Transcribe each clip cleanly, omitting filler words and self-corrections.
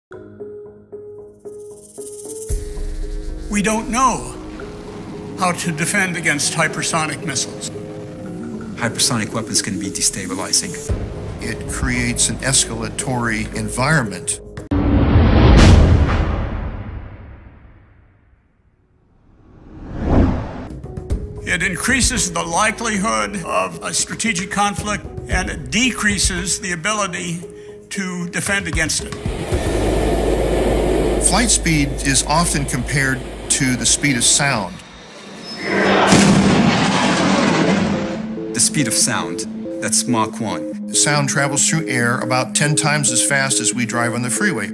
We don't know how to defend against hypersonic missiles. Hypersonic weapons can be destabilizing. It creates an escalatory environment. It increases the likelihood of a strategic conflict, and it decreases the ability to defend against it. Flight speed is often compared to the speed of sound. The speed of sound, that's Mach 1. Sound travels through air about 10 times as fast as we drive on the freeway.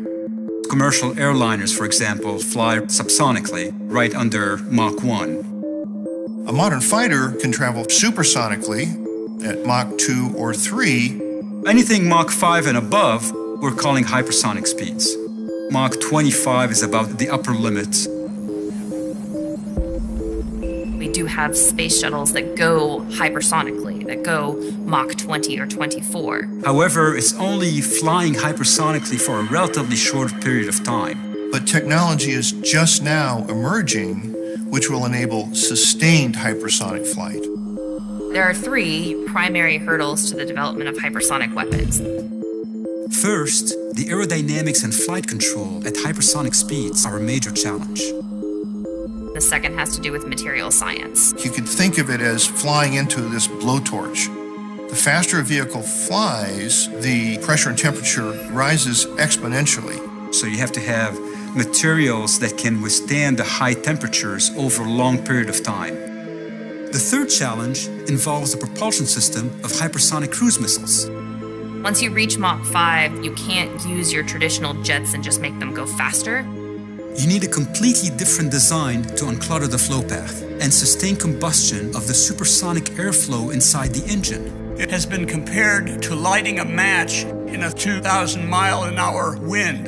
Commercial airliners, for example, fly subsonically right under Mach 1. A modern fighter can travel supersonically at Mach 2 or 3. Anything Mach 5 and above, we're calling hypersonic speeds. Mach 25 is about the upper limit. We do have space shuttles that go hypersonically, that go Mach 20 or 24. However, it's only flying hypersonically for a relatively short period of time. But technology is just now emerging, which will enable sustained hypersonic flight. There are three primary hurdles to the development of hypersonic weapons. First, the aerodynamics and flight control at hypersonic speeds are a major challenge. The second has to do with material science. You could think of it as flying into this blowtorch. The faster a vehicle flies, the pressure and temperature rises exponentially. So you have to have materials that can withstand the high temperatures over a long period of time. The third challenge involves the propulsion system of hypersonic cruise missiles. Once you reach Mach 5, you can't use your traditional jets and just make them go faster. You need a completely different design to unclutter the flow path and sustain combustion of the supersonic airflow inside the engine. It has been compared to lighting a match in a 2,000-mile-an-hour wind.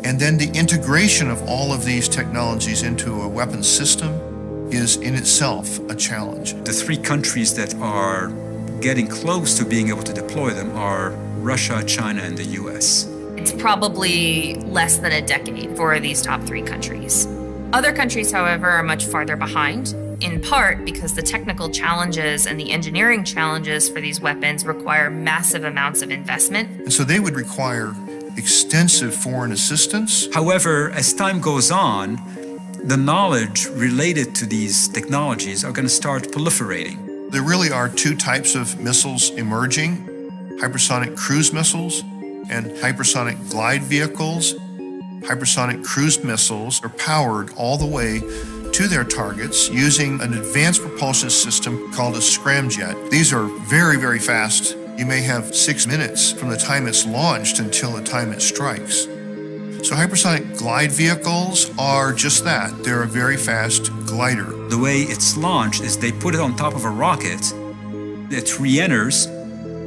And then the integration of all of these technologies into a weapons system is in itself a challenge. The three countries that are getting close to being able to deploy them are Russia, China, and the US. It's probably less than a decade for these top three countries. Other countries, however, are much farther behind, in part because the technical challenges and the engineering challenges for these weapons require massive amounts of investment. And so they would require extensive foreign assistance. However, as time goes on, the knowledge related to these technologies are going to start proliferating. There really are two types of missiles emerging: hypersonic cruise missiles and hypersonic glide vehicles. Hypersonic cruise missiles are powered all the way to their targets using an advanced propulsion system called a scramjet. These are very, very fast. You may have 6 minutes from the time it's launched until the time it strikes. So hypersonic glide vehicles are just that. They're a very fast glider. The way it's launched is they put it on top of a rocket, it re-enters,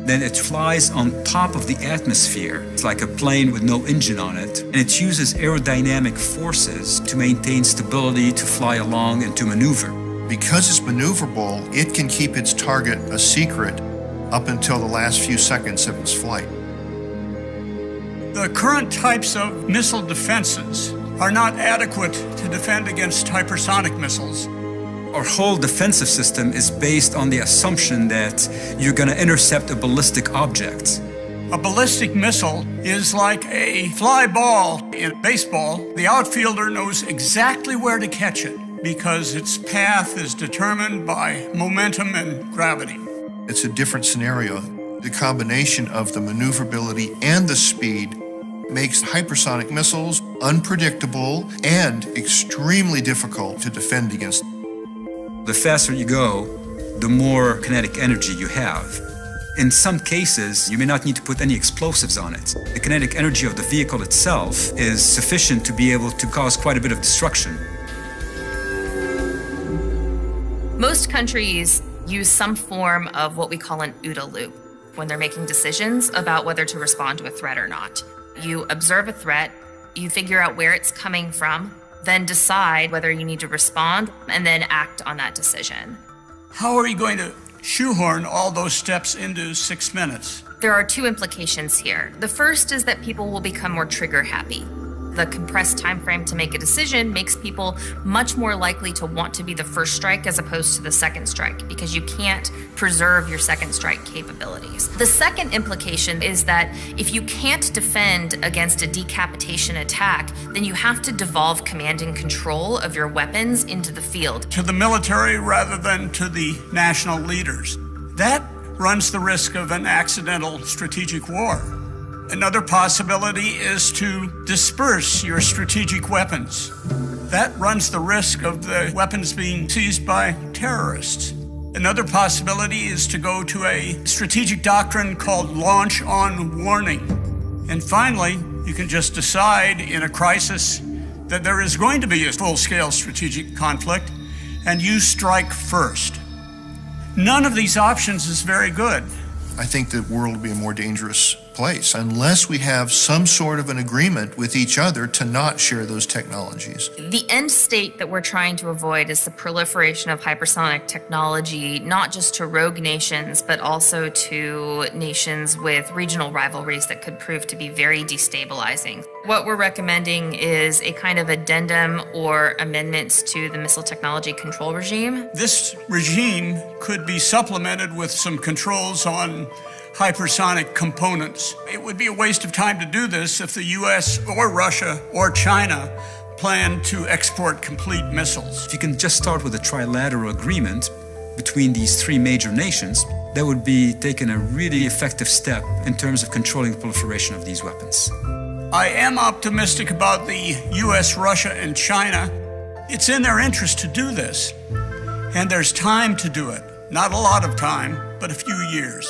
then it flies on top of the atmosphere. It's like a plane with no engine on it, and it uses aerodynamic forces to maintain stability, to fly along, and to maneuver. Because it's maneuverable, it can keep its target a secret up until the last few seconds of its flight. The current types of missile defenses are not adequate to defend against hypersonic missiles. Our whole defensive system is based on the assumption that you're going to intercept a ballistic object. A ballistic missile is like a fly ball in baseball. The outfielder knows exactly where to catch it because its path is determined by momentum and gravity. It's a different scenario. The combination of the maneuverability and the speed makes hypersonic missiles unpredictable and extremely difficult to defend against. The faster you go, the more kinetic energy you have. In some cases, you may not need to put any explosives on it. The kinetic energy of the vehicle itself is sufficient to be able to cause quite a bit of destruction. Most countries use some form of what we call an OODA loop when they're making decisions about whether to respond to a threat or not. You observe a threat, you figure out where it's coming from, then decide whether you need to respond, and then act on that decision. How are you going to shoehorn all those steps into 6 minutes? There are two implications here. The first is that people will become more trigger happy. The compressed time frame to make a decision makes people much more likely to want to be the first strike as opposed to the second strike, because you can't preserve your second strike capabilities. The second implication is that if you can't defend against a decapitation attack, then you have to devolve command and control of your weapons into the field. To the military rather than to the national leaders. That runs the risk of an accidental strategic war. Another possibility is to disperse your strategic weapons. That runs the risk of the weapons being seized by terrorists. Another possibility is to go to a strategic doctrine called launch on warning. And finally, you can just decide in a crisis that there is going to be a full-scale strategic conflict, and you strike first. None of these options is very good. I think the world will be a more dangerous place unless we have some sort of an agreement with each other to not share those technologies. The end state that we're trying to avoid is the proliferation of hypersonic technology, not just to rogue nations, but also to nations with regional rivalries that could prove to be very destabilizing. What we're recommending is a kind of addendum or amendments to the Missile Technology Control Regime. This regime could be supplemented with some controls on hypersonic components. It would be a waste of time to do this if the US or Russia or China plan to export complete missiles. If you can just start with a trilateral agreement between these three major nations, that would be taking a really effective step in terms of controlling the proliferation of these weapons. I am optimistic about the US, Russia, and China. It's in their interest to do this, and there's time to do it. Not a lot of time, but a few years.